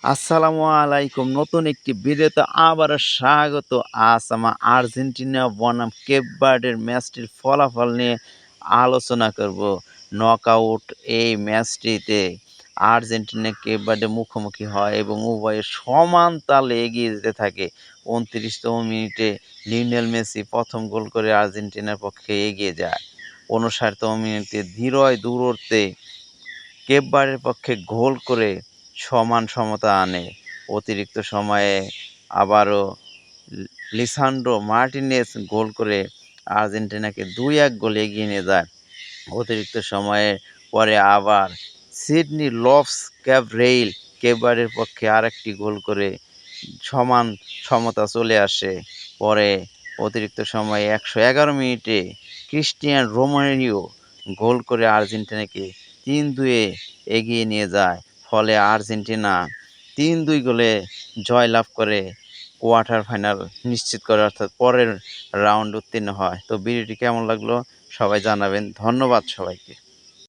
আসসালামু আলাইকুম। নতুন একটি ভিডিওতে আবারও স্বাগত। আজ আর্জেন্টিনা বনাম কেপ ভার্ডের ম্যাচটির ফলাফল নিয়ে আলোচনা করব। নকআউট এই ম্যাচটিতে আর্জেন্টিনা কেপ ভার্ডের মুখোমুখি হয় এবং উভয়ে সমান তালে এগিয়ে যেতে থাকে। ২৯তম মিনিটে লিওনেল মেসি প্রথম গোল করে আর্জেন্টিনার পক্ষে এগিয়ে যায়। ৫৯তম মিনিটে ধীরয় দূরত্বে কেপ ভার্ডের পক্ষে গোল করে সমতা আনে। অতিরিক্ত সময়ে আবারও লিসান্ড্রো মার্টিনেজ গোল করে আর্জেন্টিনাকে ২-১ গোলে এগিয়ে নিয়ে যায়। অতিরিক্ত সময়ে পরে আবার সিডনি লপস ক্যাভরেইল কেপ ভার্ডের পক্ষে আরেকটি গোল করে সমান সমতা চলে আসে। পরে অতিরিক্ত সময়ে ১১১ মিনিটে ক্রিস্টিয়ান রোমেরিও গোল করে আর্জেন্টিনাকে ৩-২ এ এগিয়ে নিয়ে যায়। ফলে আর্জেন্টিনা ৩-২ গোলে জয়লাভ করে কোয়ার্টার ফাইনাল নিশ্চিত করে, অর্থাৎ পরের রাউন্ড উত্তীর্ণ হয়। তো ভিডিওটি কেমন লাগলো সবাই জানাবেন। ধন্যবাদ সবাইকে।